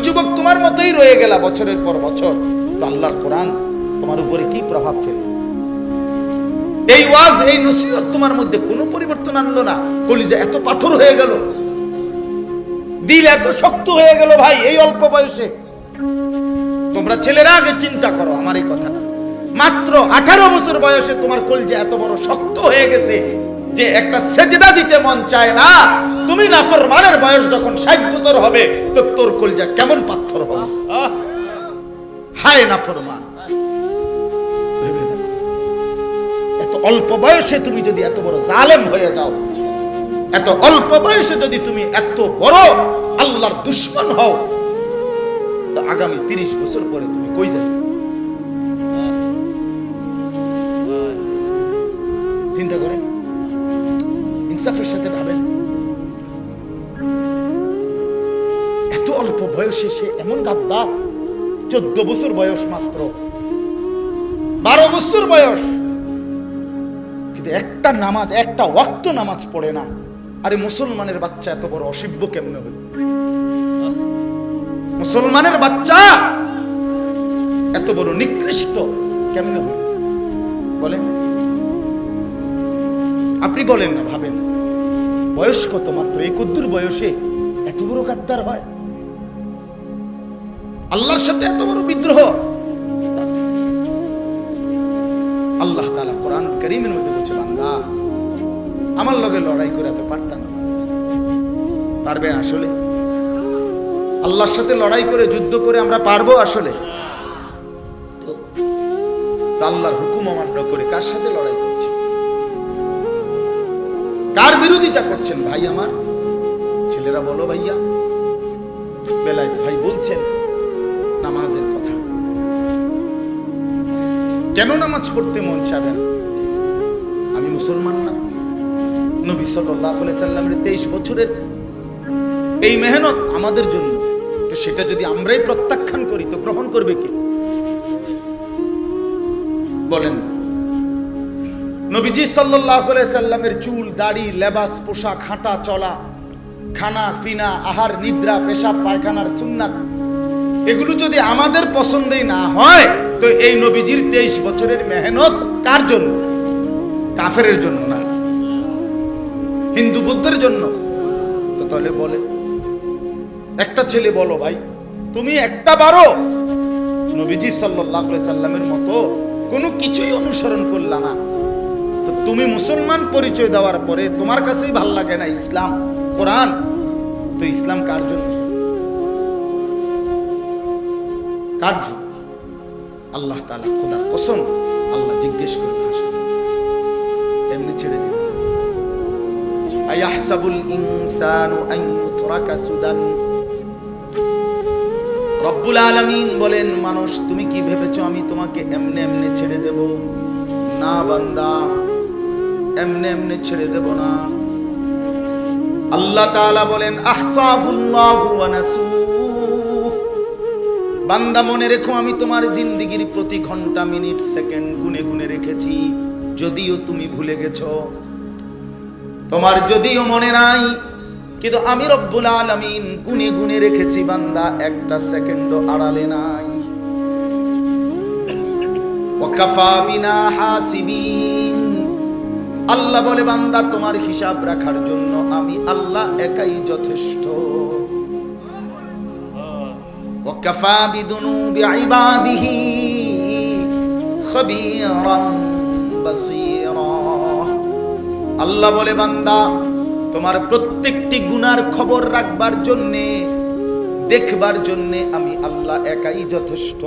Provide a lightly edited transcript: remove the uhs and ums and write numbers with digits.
যুবক তোমার মতোই রয়ে গেলা বছরের পর বছর, তো আল্লাহর কোরআন তোমার উপরে কি প্রভাব ফেলবে? এই ওয়াজ, এই নসিহত তোমার মধ্যে কোনো পরিবর্তন আনলো না। কলিজা এত পাথর হয়ে গেল, দিল এত শক্ত হয়ে গেল ভাই এই অল্প বয়সে। তোমরা ছেলেরা আগে চিন্তা করো আমার এই কথাটা। মাত্র 18 বছর বয়সে তোমার কলিজা এত বড় শক্ত হয়ে গেছে যে একটা সেজদা দিতে মন চায় না। তুমি নাফরমানের বয়স যখন 60 বছর হবে তো তোর কলিজা কেমন পাথর হবে? হায় নাফরমান, ভেবে দেখো। এত অল্প বয়সে তুমি যদি এত বড় জালেম হয়ে যাও, এত অল্প বয়সে যদি তুমি এত বড় আল্লাহর দুশমন হও, তো আগামী 30 বছর পরে তুমি কই যাবে? চিন্তা করেন, ইনসাফের সাথে ভাবেন। এত অল্প বয়সে সে এমন গাদ্দার। 14 বছর বয়স, মাত্র 12 বছর বয়স, কিন্তু একটা নামাজ, একটা ওয়াক্ত নামাজ পড়ে না। আরে মুসলমানের বাচ্চা এত বড় অসভ্য কেমনে হল? মুসলমানের বাচ্চা এত বড় নিকৃষ্ট কেমনে হল বলেন? আপনি বলেন না, ভাবেন। বয়স কত? মাত্র 71 বয়সে এত বড় গাদ্দার হয়? আল্লাহর সাথে এত বড় বিদ্রোহ! আল্লাহ তাআলা কোরআন কারীমের মধ্যে বলছে, বান্দা আমার লগে লড়াই করে এত পারতাম না। পারবেন আসলে? আল্লাহর সাথে লড়াই করে, যুদ্ধ করে আমরা পারবো আসলে? তো আল্লাহর হুকুম অমান্য করে কার সাথে লড়াই করছেন? কার বিরোধিতা করছেন ভাই আমার? ছেলেরা বলো ভাইয়া। বেলায়েত ভাই বলছেন নামাজের কথা। কেন নামাজ পড়তে মন চাবে না? আমি মুসলমান না? নবী সাল্লাল্লাহু আলাইহি সাল্লামের 23 বছরের এই মেহনত আমাদের জন্য, তো সেটা যদি আমরাই প্রত্যাখ্যান করি তো গ্রহণ করবে কে? বলেন। নবীজি সাল্লাল্লাহু আলাইহি সাল্লামের চুল, দাড়ি, লেবাস, পোশাক, হাঁটা চলা, খানা পিনা, আহার নিদ্রা, পেশাব পায়খানার সুন্নাত, এগুলো যদি আমাদের পছন্দই না হয় তো এই নবীজির 23 বছরের মেহনত কার জন্য? কাফেরের জন্য না, হিন্দু বৌদ্ধের জন্য। তো তাহলে বলে, একটা ছেলে বলো ভাই, তুমি একটা বারো নবীজি সাল্লাল্লাহু আলাইহি সাল্লামের মতো কোনো কিছুই অনুসরণ করলা না, তো তুমি মুসলমান পরিচয় দেওয়ার পরে তোমার কাছেই ভাল লাগে না ইসলাম, কোরআন, তো ইসলাম কার জন্য? কার জন্য? আল্লাহ তাআলা, খোদার কসম, আল্লাহ জিজ্ঞেস করবে হাসরে, এমনি ছেড়ে দিবে? আয়াহসাবুল ইনসানু আন ইউতরাকা সুদান। রব্বুল আলামিন বলেন, মানুষ তুমি কি ভেবেছো আমি তোমাকে এমনি এমনি ছেড়ে দেব? না বান্দা, এমনি এমনি ছেড়ে দেব না। আল্লাহ তাআলা বলেন, আহসাবুল্লাহু ওয়া নাসু। বান্দা মনে রেখো, আমি তোমার জিন্দেগির প্রতি ঘন্টা, মিনিট, সেকেন্ড গুনে গুনে রেখেছি, যদিও তুমি ভুলে গেছো, তোমার যদিও মনে নাই, কিন্তু আমি রব্বুল আলামিন গুনে গুনে রেখেছি বান্দা, একটা সেকেন্ডও আড়ালে নাই। ওয়াকাফা বিনা হাসিবিন। আল্লাহ বলে, বান্দা তোমার হিসাব রাখার জন্য আমি আল্লাহ একাই যথেষ্ট। ওয়াকাফা বিদুনুবি ইবাদিহি খাবীরান বাসীরা। আল্লাহ বলে, বান্দা তোমার প্রত্যেকটি গুনার খবর রাখবার জন্যে, দেখবার জন্যে আমি আল্লাহ একাই যথেষ্ট।